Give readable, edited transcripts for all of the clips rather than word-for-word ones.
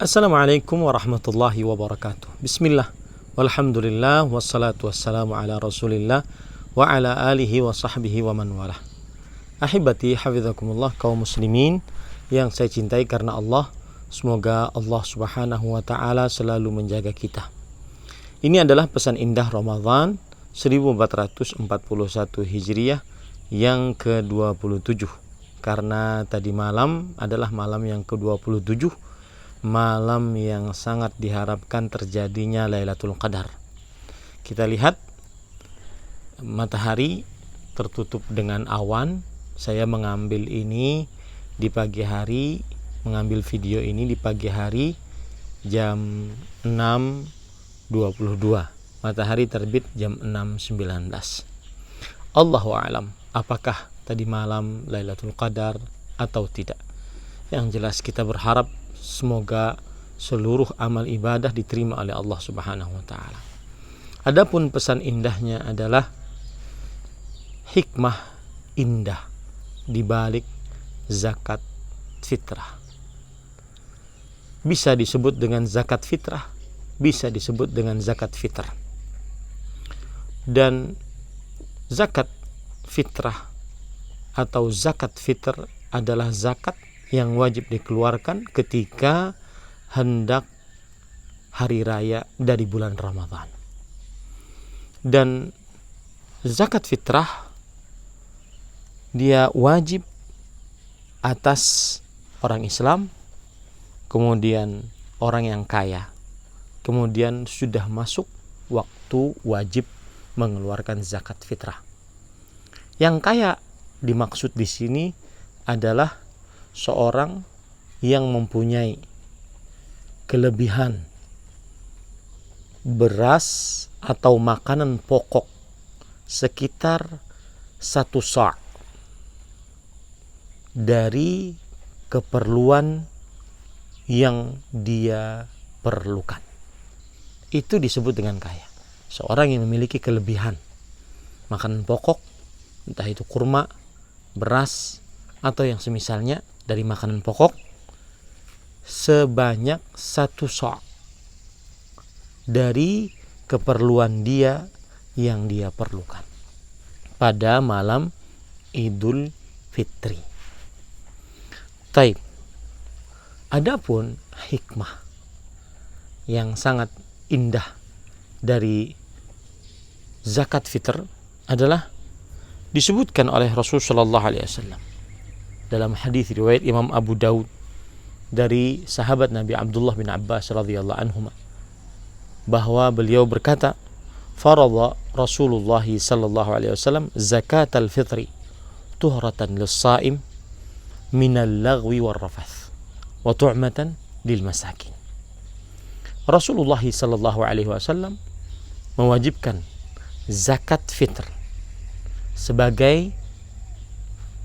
Assalamualaikum warahmatullahi wabarakatuh. Bismillah, walhamdulillah, wassalatu wassalamu ala rasulillah wa ala alihi wa sahbihi wa man walah. Ahibati hafizakumullah, kaum muslimin yang saya cintai karena Allah. Semoga Allah subhanahu wa ta'ala selalu menjaga kita. Ini adalah pesan indah Ramadan 1441 Hijriah yang ke-27. Karena tadi malam adalah malam yang ke-27, malam yang sangat diharapkan terjadinya Lailatul Qadar. Kita lihat matahari tertutup dengan awan. Saya mengambil ini di pagi hari, mengambil video ini di pagi hari jam 6.22. Matahari terbit jam 6.19. Allahu a'lam, apakah tadi malam Lailatul Qadar atau tidak. Yang jelas kita berharap semoga seluruh amal ibadah diterima oleh Allah Subhanahu wa taala. Adapun pesan indahnya adalah hikmah indah di balik zakat fitrah. Bisa disebut dengan zakat fitrah, bisa disebut dengan zakat fitr. Dan zakat fitrah atau zakat fitr adalah zakat yang wajib dikeluarkan ketika hendak hari raya dari bulan Ramadan. Dan zakat fitrah dia wajib atas orang Islam, kemudian orang yang kaya, kemudian sudah masuk waktu wajib mengeluarkan zakat fitrah. Yang kaya dimaksud di sini adalah seorang yang mempunyai kelebihan beras atau makanan pokok sekitar 1 sa' dari keperluan yang dia perlukan. Itu disebut dengan kaya. Seorang yang memiliki kelebihan makanan pokok, entah itu kurma, beras, atau yang semisalnya dari makanan pokok sebanyak 1 sa' dari keperluan dia yang dia perlukan pada malam Idul Fitri. Taib. Adapun hikmah yang sangat indah dari zakat fitr adalah disebutkan oleh Rasulullah sallallahu alaihi wasallam dalam hadis riwayat Imam Abu Daud dari sahabat Nabi Abdullah bin Abbas radhiyallahu anhuma, bahwa beliau berkata, "Faradha Rasulullah sallallahu alaihi wasallam zakatal fitri tuhratan lis-shaim minal lagwi war rafath wa tu'matan lil masakin." Rasulullah sallallahu alaihi wasallam mewajibkan zakat fitr sebagai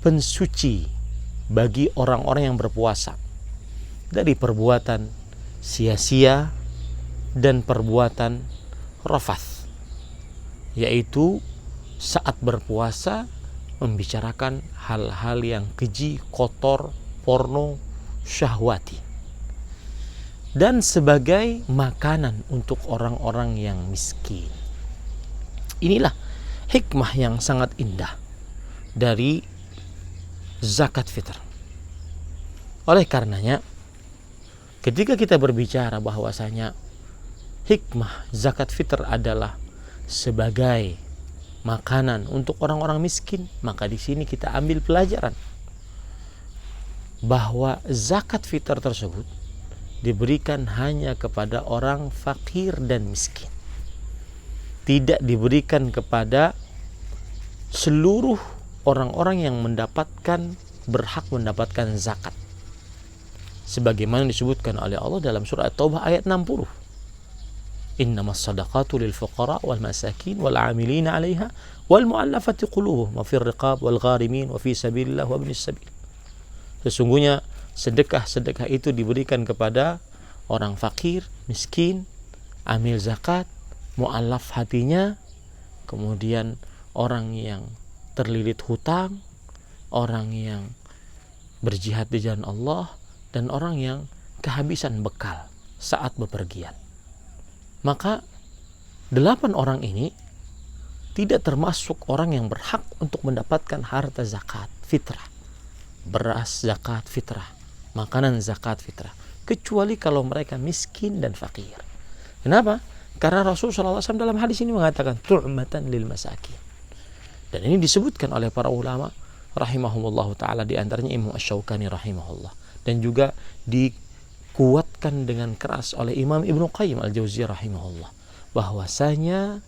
pensuci bagi orang-orang yang berpuasa dari perbuatan sia-sia dan perbuatan rafath, yaitu saat berpuasa membicarakan hal-hal yang keji, kotor, porno, syahwati, dan sebagai makanan untuk orang-orang yang miskin. Inilah hikmah yang sangat indah dari zakat fitr. Oleh karenanya, ketika kita berbicara bahwasanya hikmah zakat fitr adalah sebagai makanan untuk orang-orang miskin, maka di sini kita ambil pelajaran bahwa zakat fitr tersebut diberikan hanya kepada orang fakir dan miskin. Tidak diberikan kepada seluruh orang-orang yang berhak mendapatkan zakat, sebagaimana disebutkan oleh Allah dalam surah At-Taubah ayat 60. Innamas sadaqatu lil fuqara wal masakin wal 'amilina 'alaiha wal mu'allafati qulubuhum wa fir riqab wal gharimin wa fi sabilillah wa ibnis sabil. Sesungguhnya sedekah-sedekah itu diberikan kepada orang fakir, miskin, amil zakat, mu'allaf hatinya, kemudian orang yang terlilit hutang, orang yang berjihad di jalan Allah, dan orang yang kehabisan bekal saat bepergian. Maka 8 orang ini tidak termasuk orang yang berhak untuk mendapatkan harta zakat fitrah, beras zakat fitrah, makanan zakat fitrah, kecuali kalau mereka miskin dan fakir. Kenapa? Karena Rasulullah SAW dalam hadis ini mengatakan tu'matan lil masakin. Dan ini disebutkan oleh para ulama rahimahumullah ta'ala, di antaranya Imam Asy-Syaukani rahimahullah, dan juga dikuatkan dengan keras oleh Imam Ibnu Qayyim Al-Jauziyah rahimahullah, bahwasanya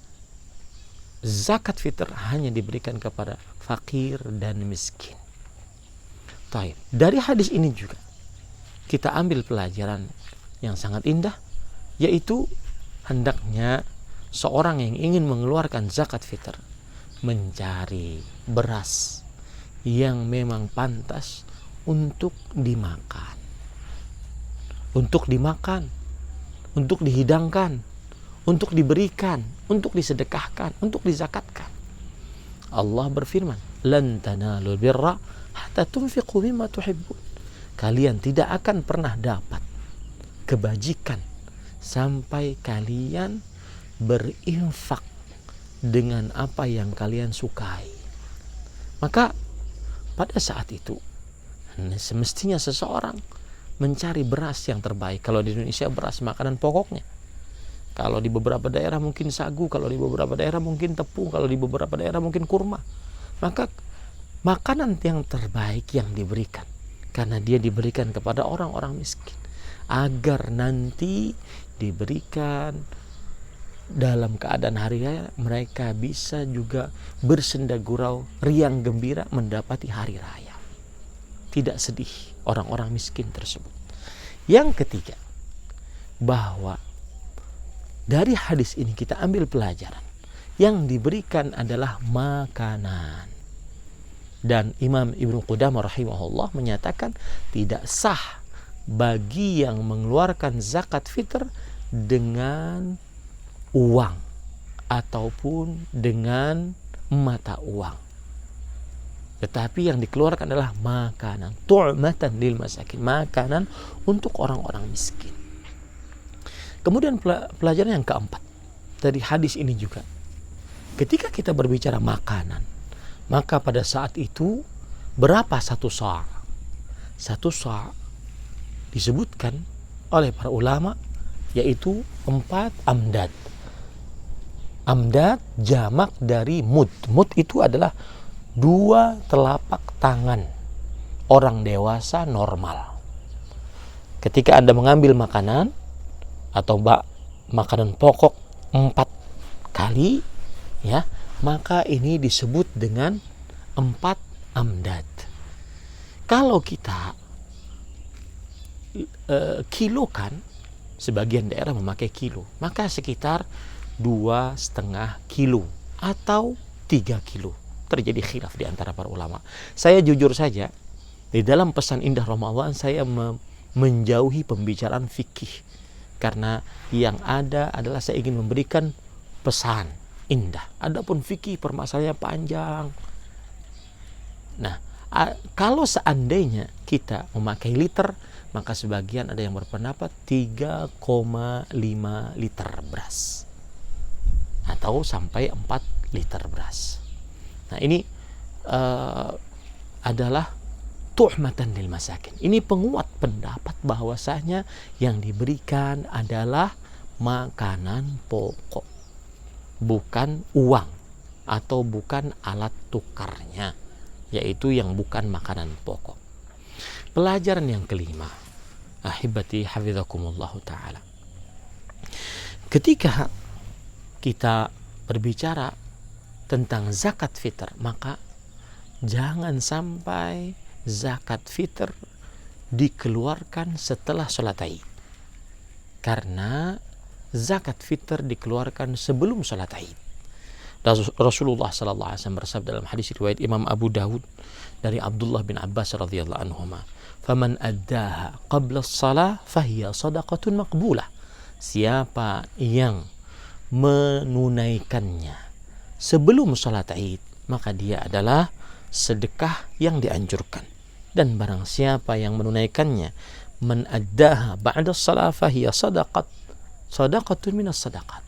zakat fitr hanya diberikan kepada fakir dan miskin. Taib. Dari hadis ini juga kita ambil pelajaran yang sangat indah, yaitu hendaknya seorang yang ingin mengeluarkan zakat fitr mencari beras yang memang pantas untuk dimakan, untuk dihidangkan, untuk diberikan, untuk disedekahkan, untuk dizakatkan. Allah berfirman, "Lan tanalul birra hatta tunfiqu mimma tuhibbun." Kalian tidak akan pernah dapat kebajikan sampai kalian berinfak dengan apa yang kalian sukai. Maka pada saat itu semestinya seseorang mencari beras yang terbaik. Kalau di Indonesia beras makanan pokoknya. Kalau di beberapa daerah mungkin sagu, kalau di beberapa daerah mungkin tepung, kalau di beberapa daerah mungkin kurma. Maka makanan yang terbaik yang diberikan, karena dia diberikan kepada orang-orang miskin, agar nanti diberikan dalam keadaan hari raya, mereka bisa juga bersenda gurau, riang gembira mendapati hari raya, tidak sedih orang-orang miskin tersebut. Yang ketiga, bahwa dari hadis ini kita ambil pelajaran, yang diberikan adalah makanan. Dan Imam Ibnu Qudamah rahimahullah menyatakan tidak sah bagi yang mengeluarkan zakat fitr dengan uang ataupun dengan mata uang, tetapi yang dikeluarkan adalah makanan, tu'matan lil masakin, makanan untuk orang-orang miskin. Kemudian pelajaran yang keempat dari hadis ini juga, ketika kita berbicara makanan, maka pada saat itu berapa satu sa'? Satu sa' disebutkan oleh para ulama yaitu 4 amdad. Amdad jamak dari mud. Mud itu adalah 2 telapak tangan orang dewasa normal. Ketika Anda mengambil makanan atau makanan pokok 4 kali, ya, maka ini disebut dengan 4 amdad. Kalau kita kilokan, sebagian daerah memakai kilo, maka sekitar 2,5 kilo atau 3 kilo. Terjadi khilaf di antara para ulama. Saya jujur saja, di dalam pesan indah Ramadan saya menjauhi pembicaraan fikih, karena yang ada adalah saya ingin memberikan pesan indah. Adapun fikih permasalahannya panjang. Nah, kalau seandainya kita memakai liter, maka sebagian ada yang berpendapat 3,5 liter beras atau sampai 4 liter beras. Nah, ini adalah tu'matan lil masakin. Ini penguat pendapat bahwasanya yang diberikan adalah makanan pokok, bukan uang atau bukan alat tukarnya, yaitu yang bukan makanan pokok. Pelajaran yang kelima, ahibati hafizakumullah ta'ala, ketika kita berbicara tentang zakat fitr, maka jangan sampai zakat fitr dikeluarkan setelah sholat Id, karena zakat fitr dikeluarkan sebelum sholat Id. Rasulullah sallallahu alaihi wasallam bersabda dalam hadis riwayat Imam Abu Dawud dari Abdullah bin Abbas radhiyallahu anhuma, "Faman addaha qabla as-shalah fahiya shadaqatun maqbulah." Siapa yang menunaikannya sebelum sholat Id, maka dia adalah sedekah yang dianjurkan. Dan barang siapa yang menunaikannya man addaha ba'da shalah fahiya sadaqatun minas sadaqat.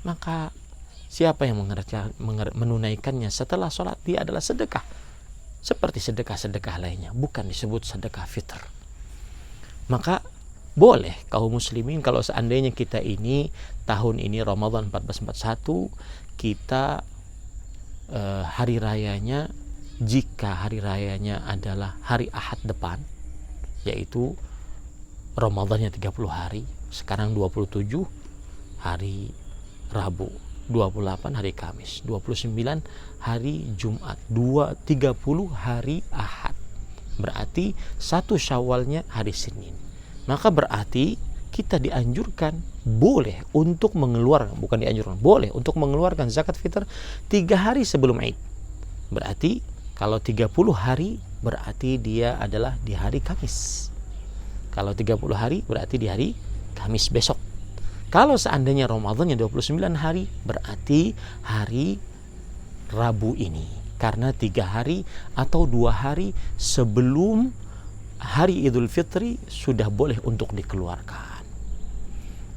Maka siapa yang menunaikannya setelah sholat, dia adalah sedekah seperti sedekah-sedekah lainnya, bukan disebut sedekah fitr. Maka boleh kaum muslimin, kalau seandainya kita ini tahun ini Ramadan 1441, kita hari rayanya, jika hari rayanya adalah hari Ahad depan, yaitu Ramadannya 30 hari, sekarang 27 hari Rabu, 28 hari Kamis, 29 hari Jumat, 30 hari Ahad. Berarti 1 Syawalnya hari Senin. Maka berarti kita dianjurkan, boleh untuk mengeluarkan, bukan dianjurkan, boleh untuk mengeluarkan zakat fitr 3 hari sebelum Id. Berarti kalau 30 hari berarti dia adalah di hari Kamis. Kalau 30 hari berarti di hari Kamis besok. Kalau seandainya Ramadannya 29 hari, berarti hari Rabu ini. Karena 3 hari atau 2 hari sebelum hari Idul Fitri sudah boleh untuk dikeluarkan.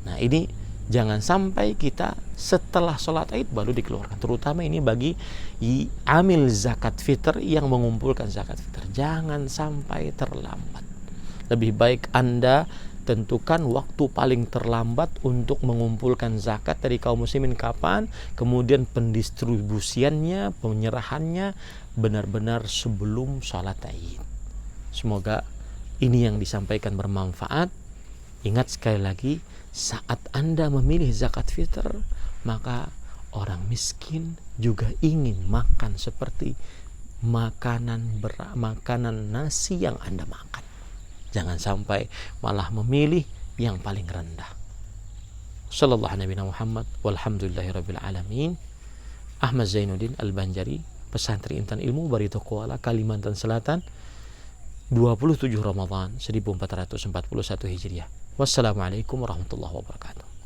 Nah, ini jangan sampai kita setelah sholat Id baru dikeluarkan. Terutama ini bagi amil zakat fitr yang mengumpulkan zakat fitr. Jangan sampai terlambat. Lebih baik Anda tentukan waktu paling terlambat untuk mengumpulkan zakat dari kaum muslimin kapan, kemudian pendistribusiannya, penyerahannya benar-benar sebelum sholat Id. Semoga ini yang disampaikan bermanfaat. Ingat sekali lagi, saat Anda memilih zakat fitr, maka orang miskin juga ingin makan seperti makanan nasi yang Anda makan. Jangan sampai malah memilih yang paling rendah. Sallallahu alaihi Muhammad walhamdulillahirabbil alamin. Ahmad Zainuddin Al-Banjari, Pesantren Intan Ilmu Barito Kuala, Kalimantan Selatan, 27 Ramadan 1441 Hijriah. Wassalamualaikum warahmatullahi wabarakatuh.